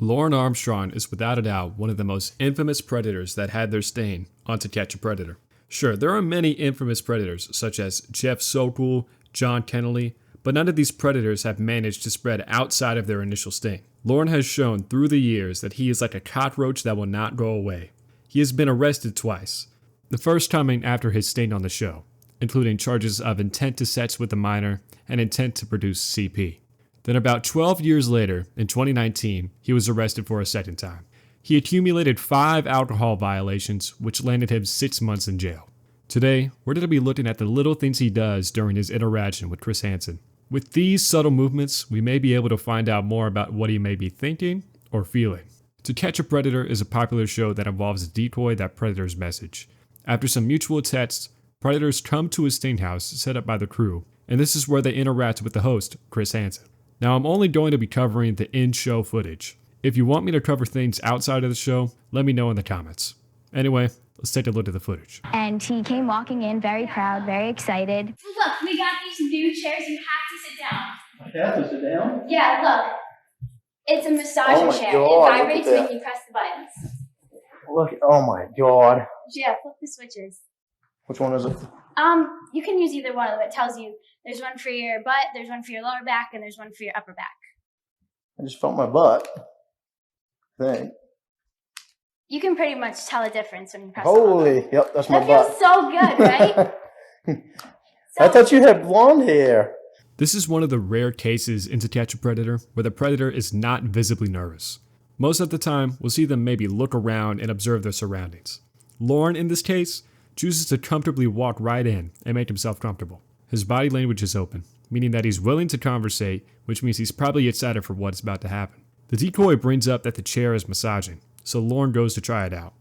Lorne Armstrong is without a doubt one of the most infamous predators that had their stain on To Catch a Predator. Sure, there are many infamous predators such as Jeff Sokol, John Kennelly, but none of these predators have managed to spread outside of their initial sting. Lorne has shown through the years that he is like a cockroach that will not go away. He has been arrested twice, the first coming after his stint on the show, including charges of intent to sex with a minor and intent to produce CP. Then about 12 years later, in 2019, he was arrested for a second time. He accumulated 5 alcohol violations, which landed him 6 months in jail. Today, we're going to be looking at the little things he does during his interaction with Chris Hansen. With these subtle movements, we may be able to find out more about what he may be thinking or feeling. To Catch a Predator is a popular show that involves a decoy that predators message. After some mutual texts, predators come to a sting house set up by the crew, and this is where they interact with the host, Chris Hansen. Now, I'm only going to be covering the in-show footage. If you want me to cover things outside of the show, let me know in the comments. Anyway, let's take a look at the footage. And he came walking in very proud, very excited. Look, we got these new chairs. You have to sit down. I have to sit down? Yeah, look. It's a massager chair. God, It vibrates when you press the buttons. Look, oh my god. Yeah, flip the switches. Which one is it? You can use either one of them. It tells you there's one for your butt, there's one for your lower back, and there's one for your upper back. I just felt my butt. Thing. You can pretty much tell a difference when you press Holy, the button. yep, that's my That butt. feels so good, right? I thought you had blonde hair. This is one of the rare cases in To Catch a Predator where the predator is not visibly nervous. Most of the time, we'll see them maybe look around and observe their surroundings. Lorne, in this case, chooses to comfortably walk right in and make himself comfortable. His body language is open, meaning that he's willing to conversate, which means he's probably excited for what's about to happen. The decoy brings up that the chair is massaging, so Lorne goes to try it out.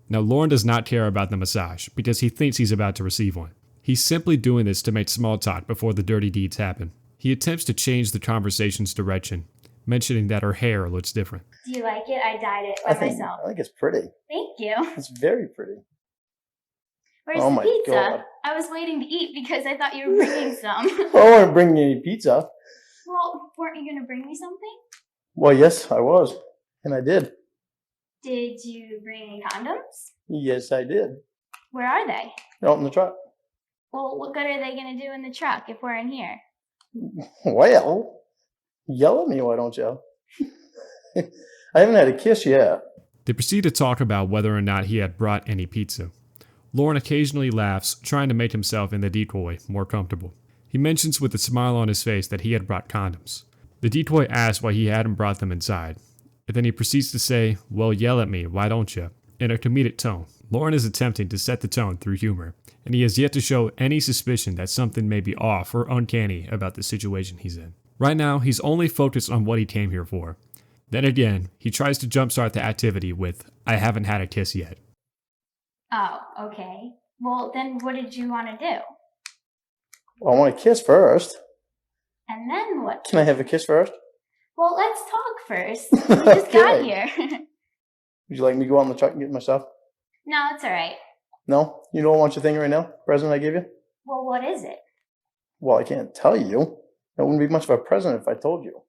Now, Lorne does not care about the massage because he thinks he's about to receive one. He's simply doing this to make small talk before the dirty deeds happen. He attempts to change the conversation's direction, mentioning that her hair looks different. Do you like it? I dyed it by myself. I think it's pretty. Thank you. It's very pretty. Where's Oh the my pizza? God. I was waiting to eat because I thought you were bringing some. I don't want to bring you any pizza. Well, weren't you going to bring me something? Well, yes, I was. And I did. Did you bring any condoms? Yes, I did. Where are they? Out in the truck. Well, what good are they going to do in the truck if we're in here? Well, yell at me, why don't you? I haven't had a kiss yet. They proceed to talk about whether or not he had brought any pizza. Lorne occasionally laughs, trying to make himself and the decoy more comfortable. He mentions with a smile on his face that he had brought condoms. The decoy asks why he hadn't brought them inside, and then he proceeds to say, "Well, yell at me, why don't you?" in a comedic tone. Lorne is attempting to set the tone through humor, and he has yet to show any suspicion that something may be off or uncanny about the situation he's in. Right now, he's only focused on what he came here for. Then again, he tries to jumpstart the activity with, "I haven't had a kiss yet." Oh, okay. Well, then what did you want to do? Well, I want to kiss first. And then what? Can I have a kiss first? Well, let's talk first. We just got Okay. here. Would you like me to go out in the truck and get my stuff? No, it's all right. No? You don't want your thing right now? Present I gave you? Well, what is it? Well, I can't tell you. That wouldn't be much of a present if I told you.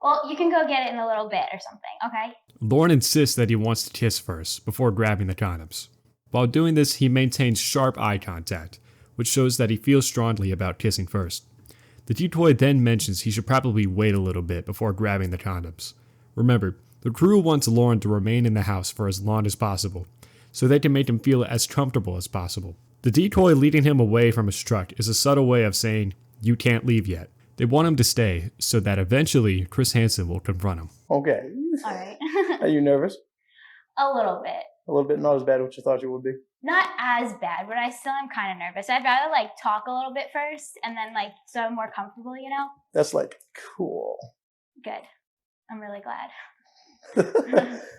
Well, you can go get it in a little bit or something, okay? Lorne insists that he wants to kiss first, before grabbing the condoms. While doing this, he maintains sharp eye contact, which shows that he feels strongly about kissing first. The decoy then mentions he should probably wait a little bit before grabbing the condoms. Remember, the crew wants Lorne to remain in the house for as long as possible, so they can make him feel as comfortable as possible. The decoy leading him away from his truck is a subtle way of saying, "You can't leave yet." They want him to stay, so that eventually Chris Hansen will confront him. Okay. All right. Are you nervous? A little bit. A little bit, not as bad as you thought you would be. Not as bad, but I still am kind of nervous. I'd rather like talk a little bit first and then like so I'm more comfortable, you know? That's like cool. Good. I'm really glad.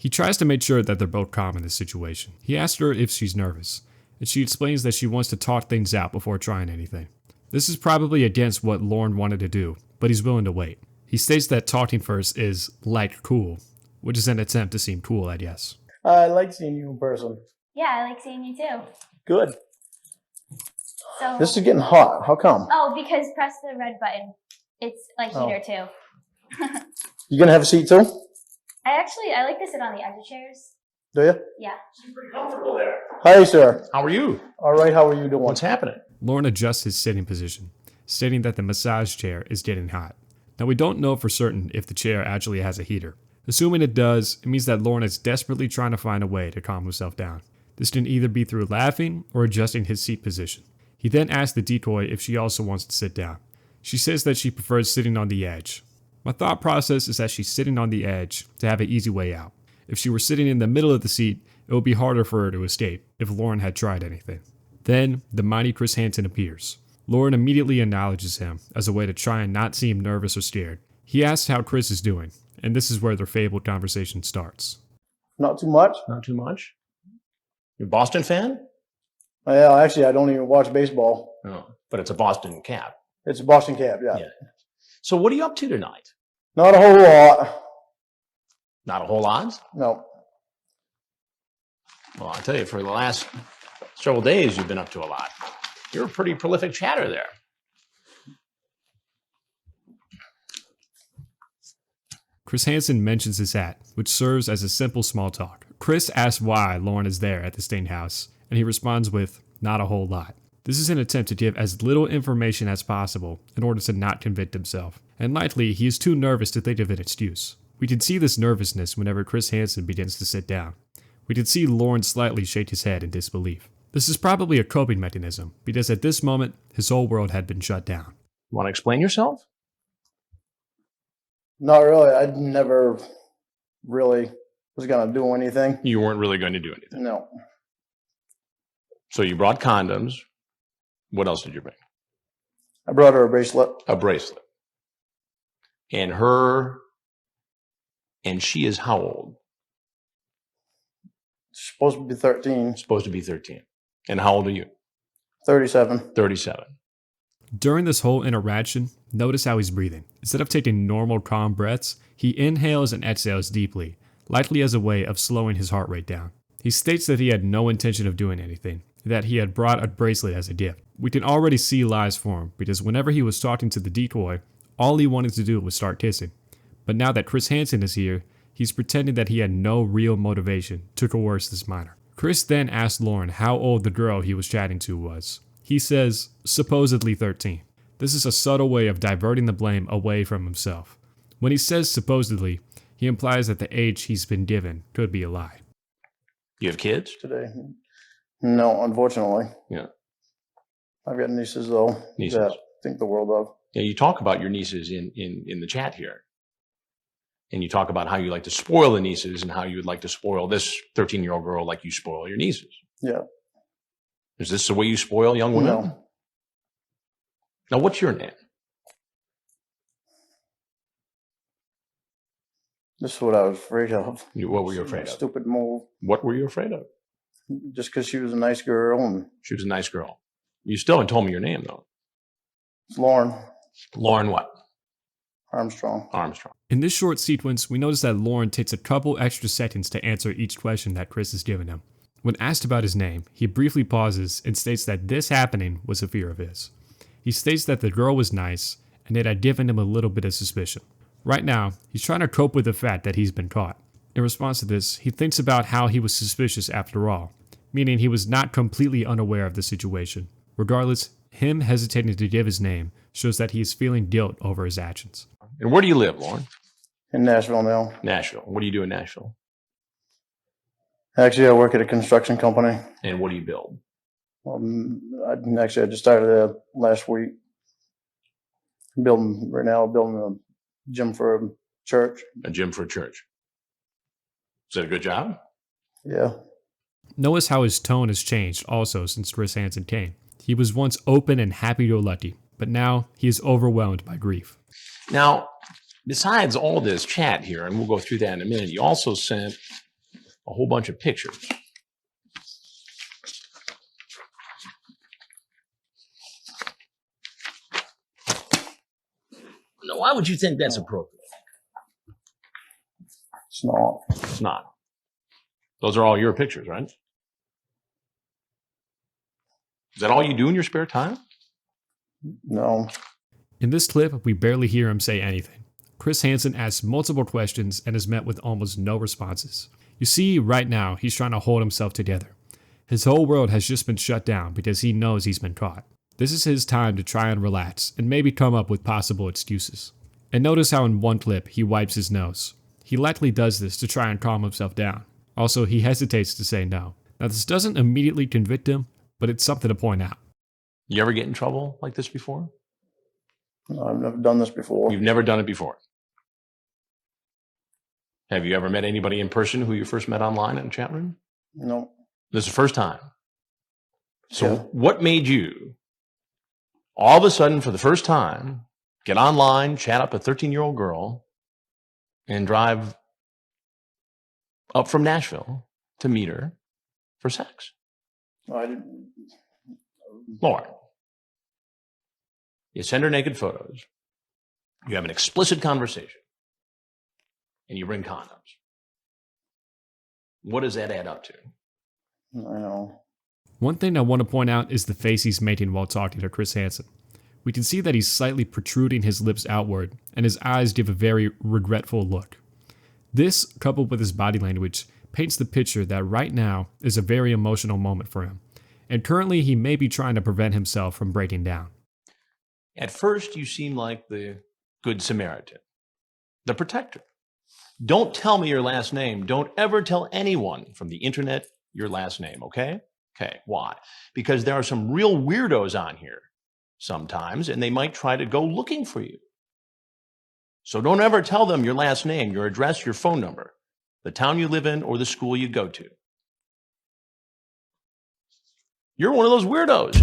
He tries to make sure that they're both calm in this situation. He asks her if she's nervous, and she explains that she wants to talk things out before trying anything. This is probably against what Lorne wanted to do, but he's willing to wait. He states that talking first is like cool, which is an attempt to seem cool, I guess. I like seeing you in person. Yeah, I like seeing you too. Good. So This is getting hot. How come? oh, because press the red button. It's like Oh. heater too. You gonna have a seat too? I like to sit on the edge of chairs. Do you? Yeah. Seem pretty comfortable there. Hi, sir. How are you? All right, how are you doing? What's happening? Lorne adjusts his sitting position, stating that the massage chair is getting hot. Now, we don't know for certain if the chair actually has a heater. Assuming it does, it means that Lorne is desperately trying to find a way to calm himself down. This can either be through laughing or adjusting his seat position. He then asks the decoy if she also wants to sit down. She says that she prefers sitting on the edge. My thought process is that she's sitting on the edge to have an easy way out. If she were sitting in the middle of the seat, it would be harder for her to escape if Lorne had tried anything. Then, the mighty Chris Hansen appears. Lorne immediately acknowledges him as a way to try and not seem nervous or scared. He asks how Chris is doing, and this is where their fabled conversation starts. Not too much? Not too much. You a Boston fan? Yeah, actually, I don't even watch baseball. No, but it's a Boston Cap. It's a Boston Cap, yeah. So what are you up to tonight? Not a whole lot. Not a whole lot? No. Well, I'll tell you, for the last several days, you've been up to a lot. You're a pretty prolific chatter there. Chris Hansen mentions his hat, which serves as a simple small talk. Chris asks why Lorne is there at the Stain house, and he responds with, not a whole lot. This is an attempt to give as little information as possible in order to not convict himself, and likely he is too nervous to think of an excuse. We can see this nervousness whenever Chris Hansen begins to sit down. We can see Lorne slightly shake his head in disbelief. This is probably a coping mechanism, because at this moment, his whole world had been shut down. Want to explain yourself? Not really. I never really was going to do anything. You weren't really going to do anything. No. So you brought condoms. What else did you bring? I brought her a bracelet. A bracelet. And she is how old? She's supposed to be 13. Supposed to be 13. And how old are you? 37. 37. During this whole interaction, notice how he's breathing. Instead of taking normal calm breaths, he inhales and exhales deeply, likely as a way of slowing his heart rate down. He states that he had no intention of doing anything, that he had brought a bracelet as a gift. We can already see lies form, because whenever he was talking to the decoy, all he wanted to do was start kissing. But now that Chris Hansen is here, he's pretending that he had no real motivation to coerce this minor. Chris then asked Lorne how old the girl he was chatting to was. He says, supposedly 13. This is a subtle way of diverting the blame away from himself. When he says supposedly, he implies that the age he's been given could be a lie. You have kids? Today. No, unfortunately. Yeah. I've got nieces, though. Nieces. That I think the world of. Yeah, you talk about your nieces in the chat here. And you talk about how you like to spoil the nieces and how you would like to spoil this 13-year-old girl like you spoil your nieces. Yeah. Is this the way you spoil young women? No. Now, what's your name? This is what I was afraid of. What were you afraid of? Stupid move. What were you afraid of? Just because she was a nice girl and She was a nice girl. You still haven't told me your name, though. it's Lorne Lorne what? Armstrong. Armstrong. In this short sequence, we notice that Lorne takes a couple extra seconds to answer each question that Chris has given him. When asked about his name, he briefly pauses and states that this happening was a fear of his. He states that the girl was nice and it had given him a little bit of suspicion. Right now, he's trying to cope with the fact that he's been caught. In response to this, he thinks about how he was suspicious after all, meaning he was not completely unaware of the situation. Regardless, him hesitating to give his name shows that he is feeling guilt over his actions. And where do you live, Lorne? In Nashville now. Nashville. What do you do in Nashville? Actually, I work at a construction company. And what do you build? I just started there last week. Building a gym for a church. A gym for a church. Is that a good job? Yeah. Notice how his tone has changed also since Chris Hansen came. He was once open and happy-go-lucky, but now he is overwhelmed by grief. Now, besides all this chat here, and we'll go through that in a minute, you also sent a whole bunch of pictures. Now, why would you think that's appropriate? It's not. It's not. Those are all your pictures, right? Is that all you do in your spare time? No. In this clip, we barely hear him say anything. Chris Hansen asks multiple questions and is met with almost no responses. You see, right now, he's trying to hold himself together. His whole world has just been shut down because he knows he's been caught. This is his time to try and relax and maybe come up with possible excuses. And notice how in one clip he wipes his nose. He likely does this to try and calm himself down. Also, he hesitates to say no. Now, this doesn't immediately convict him, but it's something to point out. You ever get in trouble like this before? No, I've never done this before. You've never done it before. Have you ever met anybody in person who you first met online in a chat room? No. This is the first time. So Yeah. what made you, all of a sudden, for the first time, get online, chat up a 13-year-old girl, and drive up from Nashville to meet her for sex? I didn't. Lorne, you send her naked photos, you have an explicit conversation, and you bring condoms. What does that add up to? I know. One thing I want to point out is the face he's making while talking to Chris Hansen. We can see that he's slightly protruding his lips outward, and his eyes give a very regretful look. This, coupled with his body language, paints the picture that right now is a very emotional moment for him, and currently he may be trying to prevent himself from breaking down. At first, you seem like the Good Samaritan, the protector. Don't tell me your last name. Don't ever tell anyone from the internet your last name, okay? Okay, why? Because there are some real weirdos on here sometimes, and they might try to go looking for you. So don't ever tell them your last name, your address, your phone number, the town you live in, or the school you go to. You're one of those weirdos.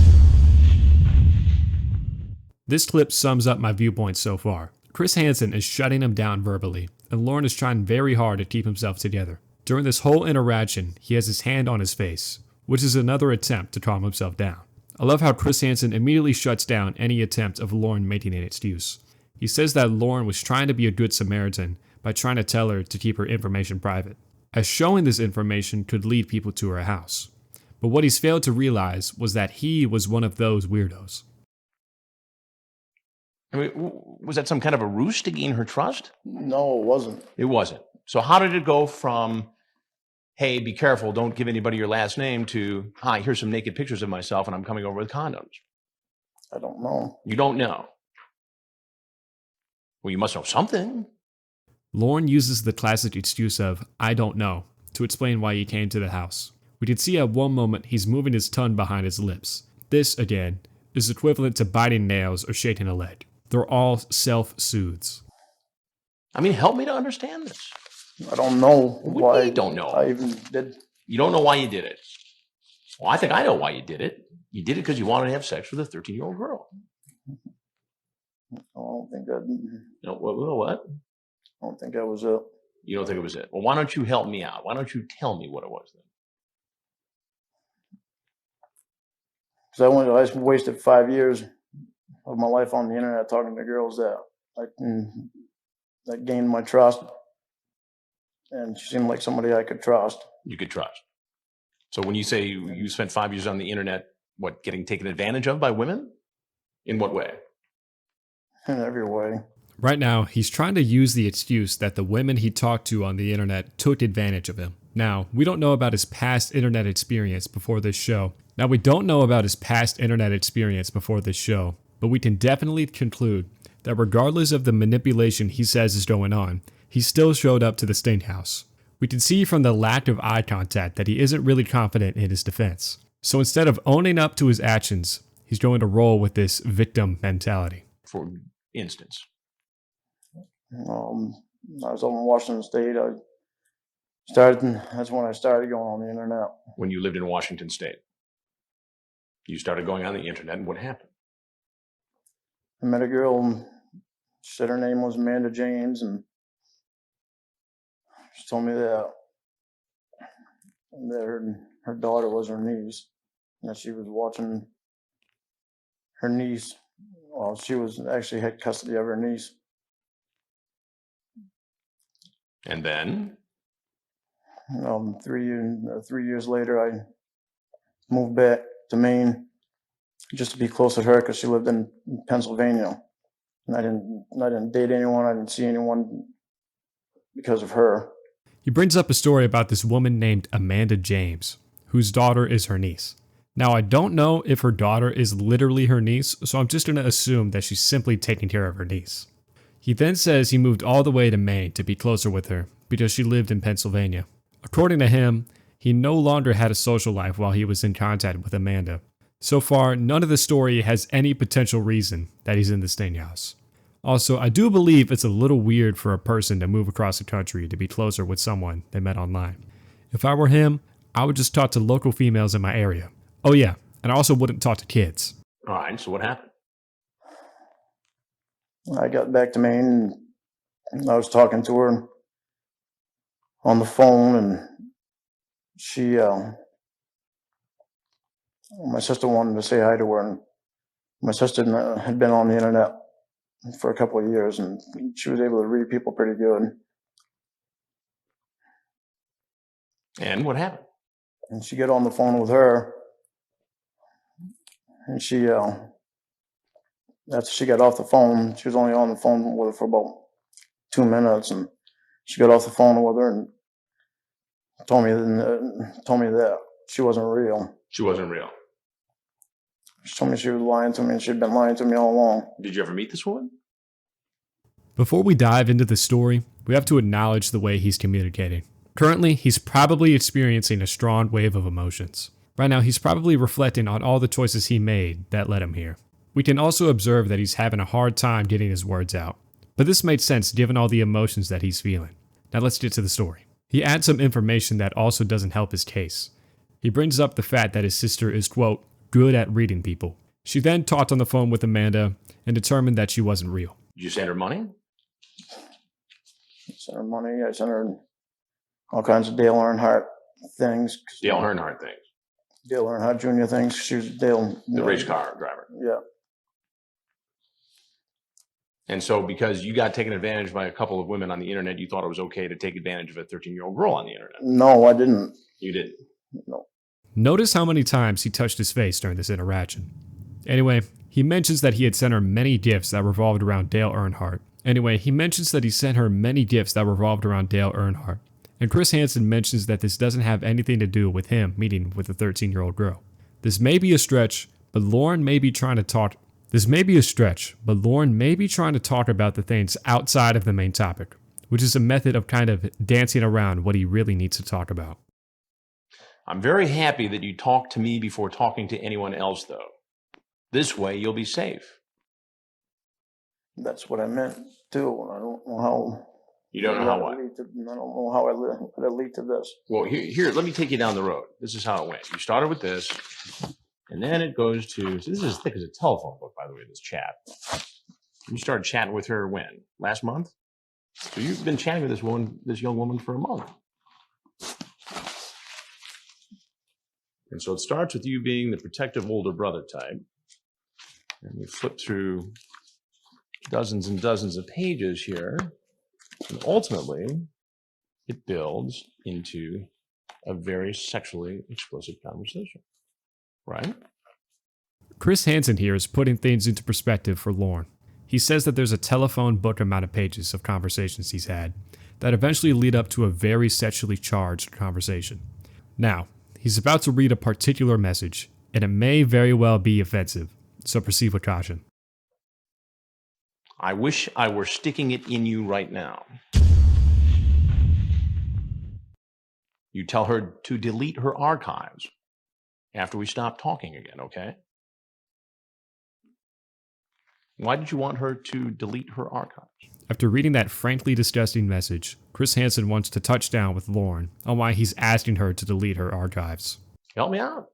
This clip sums up my viewpoint so far. Chris Hansen is shutting him down verbally, and Lorne is trying very hard to keep himself together. During this whole interaction, he has his hand on his face, which is another attempt to calm himself down. I love how Chris Hansen immediately shuts down any attempt of Lorne making an excuse. He says that Lorne was trying to be a good Samaritan by trying to tell her to keep her information private, as showing this information could lead people to her house. But what he's failed to realize was that he was one of those weirdos. I mean, was that some kind of a ruse to gain her trust? No, it wasn't. It wasn't. So how did it go from, hey, be careful, don't give anybody your last name, to, hi, here's some naked pictures of myself and I'm coming over with condoms? I don't know. You don't know. Well, you must know something. Lorne uses the classic excuse of, I don't know, to explain why he came to the house. We can see at one moment he's moving his tongue behind his lips. This, again, is equivalent to biting nails or shaking a leg. They're all self-soothes. I mean, help me to understand this. I don't know What do why you don't know? I even did. You don't know why you did it. Well, I think I know why you did it. You did it because you wanted to have sex with a 13-year-old girl. I don't think that. No, what? I don't think that was it. You don't think it was it? Well, why don't you help me out? Why don't you tell me what it was then? Because I wasted 5 years of my life on the internet talking to girls that gained my trust, and she seemed like somebody I could trust. You could trust. So when you say you spent 5 years on the internet, what, getting taken advantage of by women? In what way? In every way. Right now, he's trying to use the excuse that the women he talked to on the internet took advantage of him. Now, we don't know about his past internet experience before this show. But we can definitely conclude that regardless of the manipulation he says is going on, he still showed up to the steakhouse. We can see from the lack of eye contact that he isn't really confident in his defense. So instead of owning up to his actions, he's going to roll with this victim mentality. For instance. I was up in Washington State. That's when I started going on the internet. When you lived in Washington State, you started going on the internet, and what happened? I met a girl, and she said her name was Amanda James, and she told me that her daughter was her niece, and that she was watching her niece. Well, she was actually had custody of her niece. And then? 3 years later, I moved back to Maine just to be close to her because she lived in Pennsylvania. And I didn't date anyone. I didn't see anyone because of her. He brings up a story about this woman named Amanda James, whose daughter is her niece. Now, I don't know if her daughter is literally her niece, so I'm just going to assume that she's simply taking care of her niece. He then says he moved all the way to Maine to be closer with her because she lived in Pennsylvania. According to him, he no longer had a social life while he was in contact with Amanda. So far, none of the story has any potential reason that he's in the staying house. Also, I do believe it's a little weird for a person to move across the country to be closer with someone they met online. If I were him, I would just talk to local females in my area. Oh yeah, and I also wouldn't talk to kids. All right, so what happened? I got back to Maine and I was talking to her on the phone, and my sister wanted to say hi to her, and my sister had been on the internet for a couple of years, and she was able to read people pretty good. And what happened? And she got on the phone with her, and after she got off the phone, she was only on the phone with her for about 2 minutes, and she got off the phone with her and told me that she wasn't real. She wasn't real. She told me she was lying to me, and she'd been lying to me all along. Did you ever meet this woman? Before we dive into the story, we have to acknowledge the way he's communicating. Currently, he's probably experiencing a strong wave of emotions. Right now, he's probably reflecting on all the choices he made that led him here. We can also observe that he's having a hard time getting his words out. But this made sense given all the emotions that he's feeling. Now let's get to the story. He adds some information that also doesn't help his case. He brings up the fact that his sister is, quote, good at reading people. She then talked on the phone with Amanda and determined that she wasn't real. Did you send her money? I sent her money. I sent her all kinds of Dale Earnhardt things. Dale Earnhardt things. Dale Earnhardt Jr. things. She was Dale. The race car driver. Yeah. And so because you got taken advantage by a couple of women on the internet, you thought it was okay to take advantage of a 13-year-old girl on the internet. No, I didn't. You didn't. No. Notice how many times he touched his face during this interaction. Anyway, he mentions that he had sent her many gifts that revolved around Dale Earnhardt. And Chris Hansen mentions that this doesn't have anything to do with him meeting with a 13-year-old girl. This may be a stretch, but Lorne may be trying to talk about the things outside of the main topic, which is a method of kind of dancing around what he really needs to talk about. I'm very happy that you talked to me before talking to anyone else, though. This way, you'll be safe. That's what I meant, too. I don't know how. You don't know how what? I don't know how it lead to this. Well, here, let me take you down the road. This is how it went. You started with this, and then it goes to, so this is as thick as a telephone book, by the way, this chat. You started chatting with her when? Last month? So you've been chatting with this young woman for a month. And so it starts with you being the protective older brother type. And we flip through dozens and dozens of pages here. And ultimately, it builds into a very sexually explicit conversation. Right? Chris Hansen here is putting things into perspective for Lorne. He says that there's a telephone book amount of pages of conversations he's had that eventually lead up to a very sexually charged conversation. Now, he's about to read a particular message, and it may very well be offensive, so proceed with caution. I wish I were sticking it in you right now. You tell her to delete her archives after we stop talking again, okay? Why did you want her to delete her archives? After reading that frankly disgusting message, Chris Hansen wants to touch down with Lorne on why he's asking her to delete her archives. Help me out.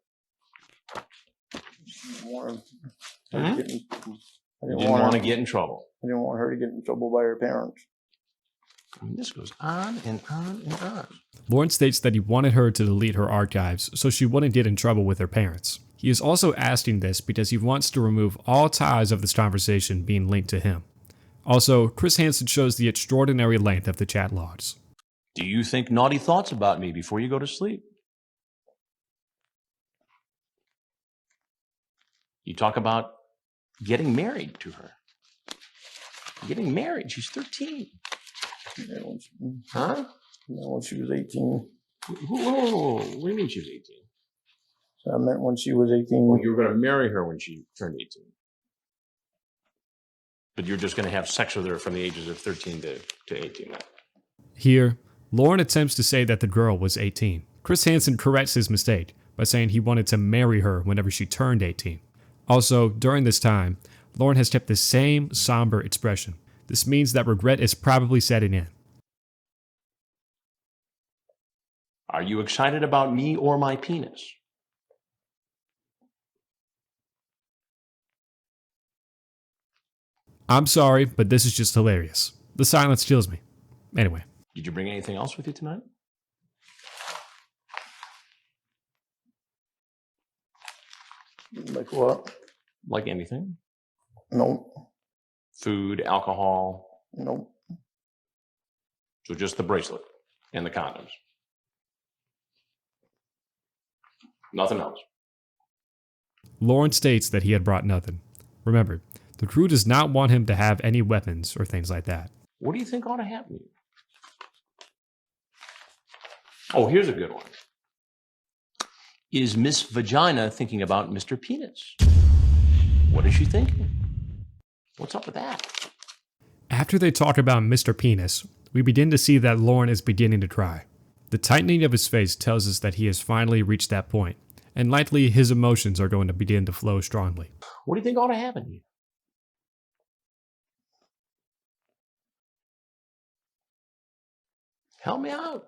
I didn't want to get in trouble. I didn't want her to get in trouble by her parents. I mean, this goes on and on and on. Lorne states that he wanted her to delete her archives so she wouldn't get in trouble with her parents. He is also asking this because he wants to remove all ties of this conversation being linked to him. Also, Chris Hansen shows the extraordinary length of the chat logs. Do you think naughty thoughts about me before you go to sleep? You talk about getting married to her. Getting married. She's 13. Yeah, Huh? when she was 18. Whoa. What do you mean she was 18? So I meant when she was 18. Well, you were going to marry her when she turned 18. But you're just going to have sex with her from the ages of 13 to 18 now. Here, Lorne attempts to say that the girl was 18. Chris Hansen corrects his mistake by saying he wanted to marry her whenever she turned 18. Also, during this time, Lorne has kept the same somber expression. This means that regret is probably setting in. Are you excited about me or my penis? I'm sorry, but this is just hilarious. The silence kills me. Anyway. Did you bring anything else with you tonight? Like what? Like anything? Nope. Food, alcohol? Nope. So just the bracelet and the condoms? Nothing else? Lorne states that he had brought nothing. Remember, the crew does not want him to have any weapons or things like that. What do you think ought to happen to you? Oh, here's a good one. Is Miss Vagina thinking about Mr. Penis? What is she thinking? What's up with that? After they talk about Mr. Penis, we begin to see that Lorne is beginning to cry. The tightening of his face tells us that he has finally reached that point, and likely his emotions are going to begin to flow strongly. What do you think ought to happen to you? Help me out.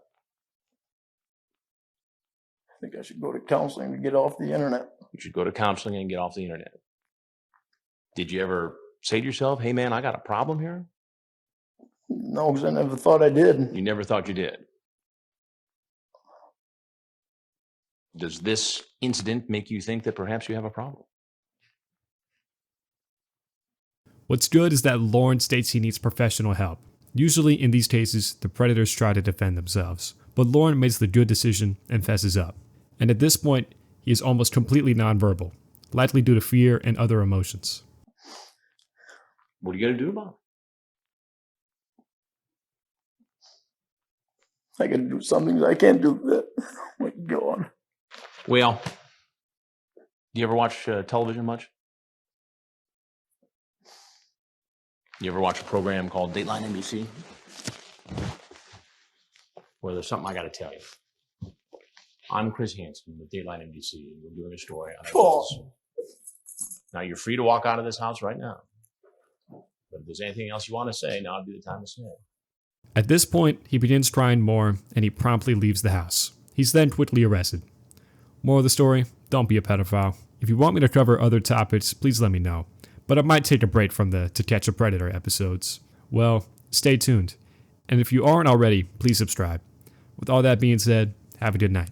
I think I should go to counseling to get off the internet. You should go to counseling and get off the internet. Did you ever say to yourself, hey man, I got a problem here? No, because I never thought I did. You never thought you did. Does this incident make you think that perhaps you have a problem? What's good is that Lorne states he needs professional help. Usually in these cases, the predators try to defend themselves, but Lorne makes the good decision and fesses up. And at this point, he is almost completely nonverbal, likely due to fear and other emotions. What are you going to do about it? I can do some things I can't do that. Oh my God. Well, do you ever watch television much? You ever watch a program called Dateline NBC? Well, there's something I got to tell you. I'm Chris Hansen with Dateline NBC, and we're doing a story on this. Now, you're free to walk out of this house right now. But if there's anything else you want to say, now would be the time to say it. At this point, he begins crying more, and he promptly leaves the house. He's then quickly arrested. Moral of the story, don't be a pedophile. If you want me to cover other topics, please let me know. But I might take a break from the To Catch a Predator episodes. Well, stay tuned. And if you aren't already, please subscribe. With all that being said, have a good night.